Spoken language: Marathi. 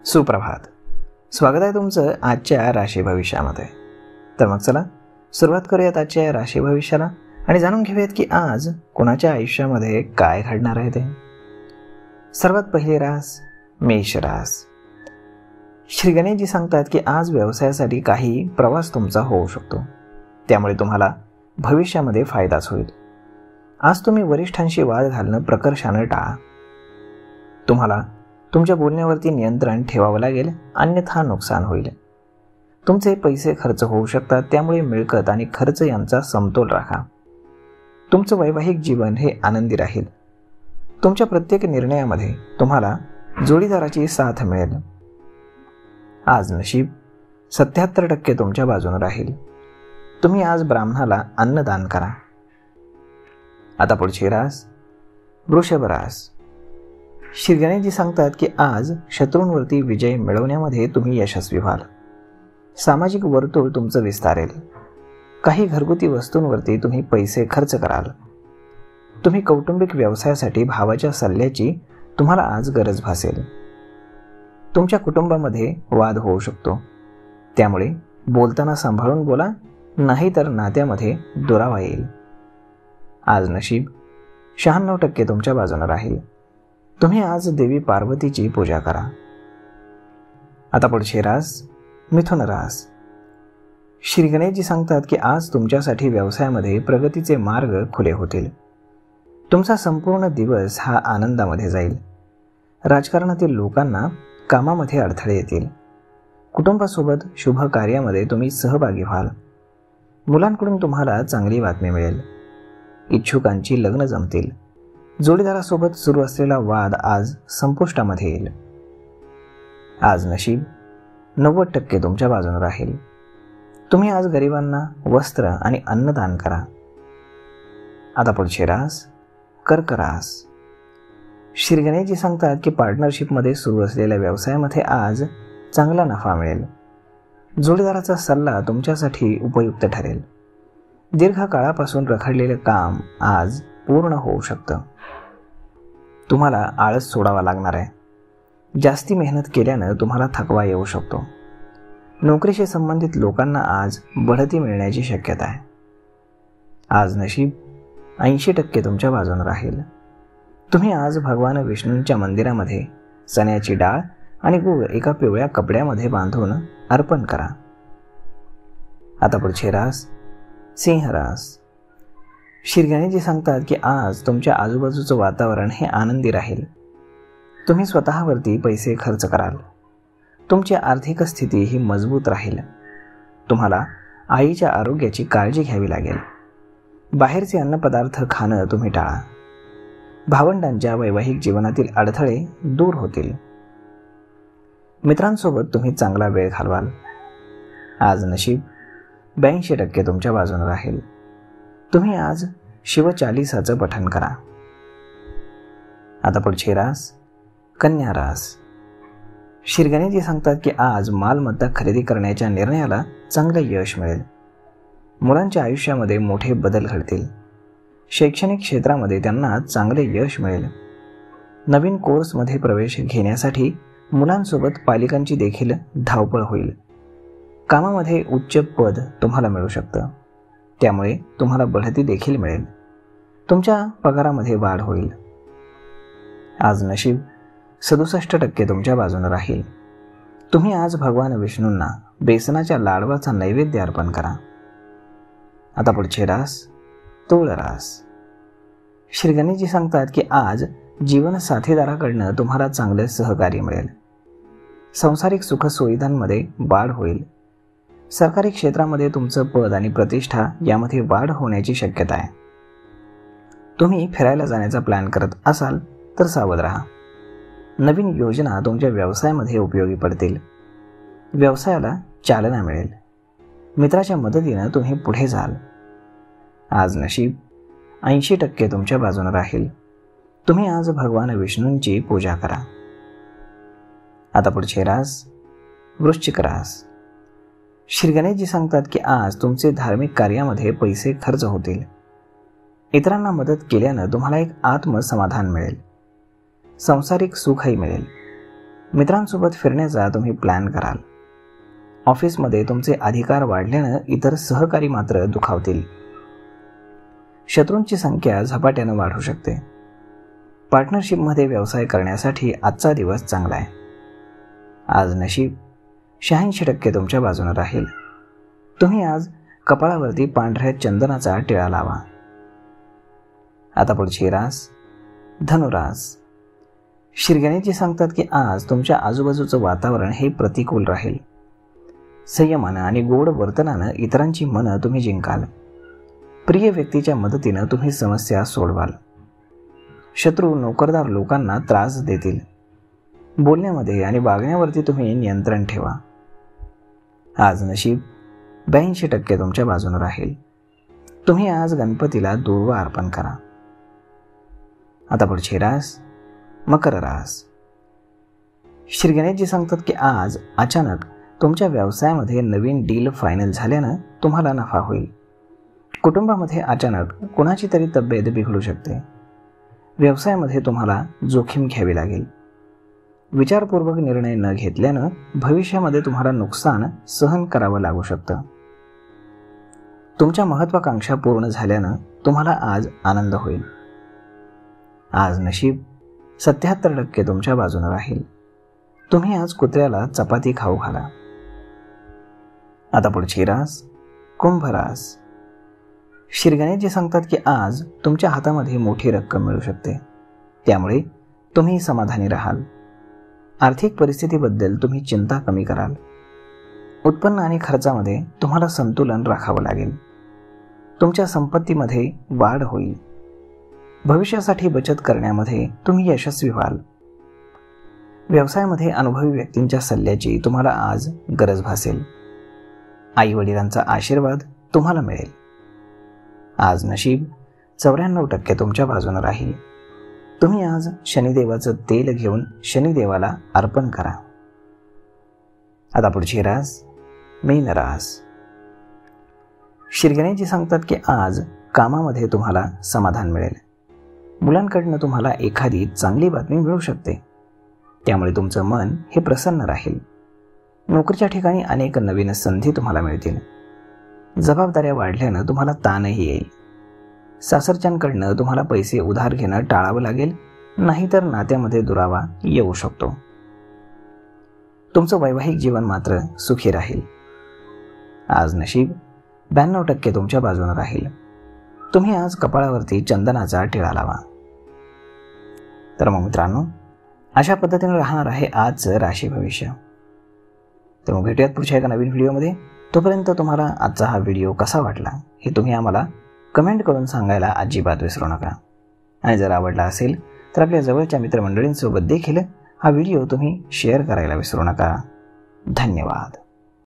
सुप्रभात. स्वागत आहे तुमचं आजच्या राशी भविष्यामध्ये. तर मग चला सुरुवात करूयात आजच्या या राशी भविष्याला आणि जाणून घेऊयात की आज कोणाच्या आयुष्यामध्ये काय घडणार आहे ते. सर्वात पहिली रास मेष रास. श्री गणेशजी सांगतात की आज व्यवसायासाठी काही प्रवास तुमचा होऊ शकतो, त्यामुळे तुम्हाला भविष्यामध्ये फायदाच होईल. आज तुम्ही वरिष्ठांशी वाद घालणं प्रकर्षानं टाळा. तुम्हाला तुमच्या बोलण्यावरती नियंत्रण ठेवावं लागेल, अन्यथा नुकसान होईल. तुमचे पैसे खर्च होऊ शकतात, त्यामुळे मिळकत आणि खर्च यांचा समतोल राखा. तुमचं वैवाहिक जीवन हे आनंदी राहील. तुमच्या प्रत्येक निर्णयामध्ये तुम्हाला जोडीदाराची साथ मिळेल. आज नशीब 77% तुमच्या बाजूने राहील. तुम्ही आज ब्राह्मणाला अन्नदान करा. आता पुढची रास वृषभ रास. श्री गणेशजी सांगतात की आज शत्रूंवरती विजय मिळवण्यामध्ये तुम्ही यशस्वी व्हाल. सामाजिक वर्तुळ तुमचं विस्तारेल. काही घरगुती वस्तूंवरती तुम्ही पैसे खर्च कराल. तुम्ही कौटुंबिक व्यवसायासाठी भावाच्या सल्ल्याची तुम्हाला आज गरज भासेल. तुमच्या कुटुंबामध्ये वाद होऊ शकतो, त्यामुळे बोलताना सांभाळून बोला, नाहीतर नात्यामध्ये दुरावा येईल. आज नशीब 96% तुमच्या बाजूने राहील. तुम्ही आज देवी पार्वतीची पूजा करा. आता पुढची रास मिथुन रास. श्री गणेशजी सांगतात की आज तुमच्यासाठी व्यवसायामध्ये प्रगतीचे मार्ग खुले होतील. तुमचा संपूर्ण दिवस हा आनंदामध्ये जाईल. राजकारणातील लोकांना कामामध्ये अडथळे येतील. कुटुंबासोबत शुभ कार्यामध्ये तुम्ही सहभागी व्हाल. मुलांकडून तुम्हाला चांगली बातमी मिळेल. इच्छुकांची लग्न जमतील. जोडीदारासोबत सुरू असलेला वाद आज संपुष्टामध्ये येईल. आज नशीब 90% तुमच्या बाजूने राहील. तुम्ही आज गरिबांना वस्त्र आणि अन्नदान करा. आता पुढची रास कर्क रास. श्री गणेशजी सांगतात की पार्टनरशिपमध्ये सुरू असलेल्या व्यवसायामध्ये आज चांगला नफा मिळेल. जोडीदाराचा सल्ला तुमच्यासाठी उपयुक्त ठरेल. दीर्घकाळापासून रखडलेले काम आज पूर्ण होऊ शकतं. तुम्हाला आळस सोडावा लागणार आहे. जास्ती मेहनत केल्यानं तुम्हाला थकवा येऊ शकतो. नोकरीशी संबंधित लोकांना आज बढती मिळण्याची शक्यता आहे. आज नशीब 80% तुमच्या बाजूने राहील. तुम्ही आज भगवान विष्णूंच्या मंदिरामध्ये चण्याची डाळ आणि गूळ एका पिवळ्या कपड्यामध्ये बांधून अर्पण करा. आता पुढची रास सिंह रास. श्री गणेशजी सांगतात की आज तुमच्या आजूबाजूचं वातावरण हे आनंदी राहील. तुम्ही स्वतःवरती पैसे खर्च कराल. तुमची आर्थिक स्थिती ही मजबूत राहील. तुम्हाला आईच्या आरोग्याची काळजी घ्यावी लागेल. बाहेरचे अन्नपदार्थ खाणं तुम्ही टाळा. भावंडांच्या वैवाहिक जीवनातील अडथळे दूर होतील. मित्रांसोबत तुम्ही चांगला वेळ घालवाल. आज नशीब 82% तुमच्या बाजूने राहील. तुम्ही आज शिवचालीसाचं पठण करा. आता पुढची रास कन्या रास. श्री गणेशजी सांगतात की आज मालमत्ता खरेदी करण्याच्या निर्णयाला चांगलं यश मिळेल. मुलांच्या आयुष्यामध्ये मोठे बदल घडतील. शैक्षणिक क्षेत्रामध्ये त्यांना चांगले यश मिळेल. नवीन कोर्समध्ये प्रवेश घेण्यासाठी मुलांसोबत पालकांची देखील धावपळ होईल. कामामध्ये उच्च पद तुम्हाला मिळू शकतं, त्यामुळे तुम्हाला बढती देखील मिळेल. तुमच्या पगारामध्ये वाढ होईल. आज नशीब 67% तुमच्या बाजूने राहील. तुम्ही आज भगवान विष्णूंना बेसनाच्या लाडवाचा नैवेद्य अर्पण करा. आता पुढची रास तुळ रास. श्री गणेशजी सांगतात की आज जीवन साथीदाराकडनं तुम्हाला चांगले सहकार्य मिळेल. सांसारिक सुखसुविधांमध्ये वाढ होईल. सरकारी क्षेत्रामध्ये तुमचं पद आणि प्रतिष्ठा यामध्ये वाढ होण्याची शक्यता आहे. तुम्ही फिरायला जाण्याचा प्लॅन करत असाल तर सावध राहा. नवीन योजना तुमच्या व्यवसायामध्ये उपयोगी पडतील. व्यवसायाला चालना मिळेल. मित्राच्या मदतीनं तुम्ही पुढे जाल. आज नशीब 80% तुमच्या बाजूने राहील. तुम्ही आज भगवान विष्णूंची पूजा करा. आता पुढची रास वृश्चिक रास. श्री गणेशजी सांगतात की आज तुमचे धार्मिक कार्यामध्ये पैसे खर्च होतील. इतरांना मदत केल्यानं तुम्हाला एक आत्मसमाधान मिळेल. सांसारिक सुखही मिळेल. मित्रांसोबत फिरण्याचा तुम्ही प्लॅन कराल. ऑफिसमध्ये तुमचे अधिकार वाढल्यानं इतर सहकारी मात्र दुखावतील. शत्रूंची संख्या झपाट्यानं वाढू शकते. पार्टनरशिपमध्ये व्यवसाय करण्यासाठी आजचा दिवस चांगला आहे. आज नशीब 86% तुमच्या बाजूने राहील. तुम्ही आज कपाळावरती पांढऱ्या चंदनाचा टिळा लावा. आता पुढची रास धनुरास. श्रीगणेशजी सांगतात की आज तुमच्या आजूबाजूचं वातावरण हे प्रतिकूल राहील. संयमानं आणि गोड वर्तनानं इतरांची मनं तुम्ही जिंकाल. प्रिय व्यक्तीच्या मदतीनं तुम्ही समस्या सोडवाल. शत्रू नोकरदार लोकांना त्रास देतील. बोलण्यामध्ये आणि वागण्यावरती तुम्ही नियंत्रण ठेवा. आज नशीब 82% तुमच्या बाजूने राहील. तुम्ही आज गणपतीला दूर्वा अर्पण करा. आता पुढची रास मकर रास. श्री गणेशजी सांगतात की आज अचानक तुमच्या व्यवसायामध्ये नवीन डील फायनल झाल्यानं तुम्हाला नफा होईल. कुटुंबामध्ये अचानक कुणाची तरी तब्येत बिघडू शकते. व्यवसायामध्ये तुम्हाला जोखीम घ्यावी लागेल. विचारपूर्वक निर्णय न घेतल्यानं भविष्यामध्ये तुम्हाला नुकसान सहन करावं लागू शकतं. तुमच्या महत्त्वाकांक्षा पूर्ण झाल्यानं तुम्हाला आज आनंद होईल. आज नशीब 77% तुमच्या बाजूने राहील. तुम्ही आज कुत्र्याला चपाती खाऊ घाला. आता पुढची रास कुंभ रास. श्री गणेशजी सांगतात की आज तुमच्या हातामध्ये मोठी रक्कम मिळू शकते. त्यामुळे तुम्ही समाधानी राहाल. आर्थिक परिस्थितीबद्दल तुम्ही चिंता कमी कराल. उत्पन्न आणि खर्चामध्ये तुम्हाला संतुलन राखावं लागेल. तुमच्या संपत्तीमध्ये वाढ होईल. भविष्यासाठी बचत करण्यामध्ये तुम्ही यशस्वी व्हाल. व्यवसायामध्ये अनुभवी व्यक्तींच्या सल्ल्याची तुम्हाला आज गरज भासेल. आई वडिलांचा आशीर्वाद तुम्हाला मिळेल. आज नशीब 94% तुमच्या बाजूने राहील. तुम्ही आज शनिदेवाचं तेल घेऊन शनिदेवाला अर्पण करा. आता पुढची रास मीन रास. श्री गणेशजी सांगतात की आज कामामध्ये तुम्हाला समाधान मिळेल. मुलांकडनं तुम्हाला एखादी चांगली बातमी मिळू शकते. त्यामुळे तुमचं मन हे प्रसन्न राहील. नोकरीच्या ठिकाणी अनेक नवीन संधी तुम्हाला मिळतील. जबाबदाऱ्या वाढल्यानं तुम्हाला ताणही येईल. सासरच्यांकडनं तुम्हाला पैसे उधार घेणं टाळावं लागेल, नाहीतर नात्यामध्ये दुरावा येऊ शकतो. तुमचं वैवाहिक जीवन मात्र सुखी राहील. आज नशीब 92% तुमच्या बाजूने राहील. तुम्ही आज कपाळावरती चंदनाचा टिळा लावा. तर मग मित्रांनो, अशा पद्धतीने राहणार आहे आजचं राशी भविष्य. तर मग भेटूयात पुढच्या एका नवीन व्हिडिओमध्ये. तोपर्यंत तुम्हाला आजचा हा व्हिडिओ कसा वाटला हे तुम्ही आम्हाला कमेंट करून सांगायला अजिबात विसरू नका. आणि जर आवडला असेल तर आपल्या जवळच्या मित्रमंडळींसोबत देखील हा व्हिडिओ तुम्ही शेअर करायला विसरू नका. धन्यवाद.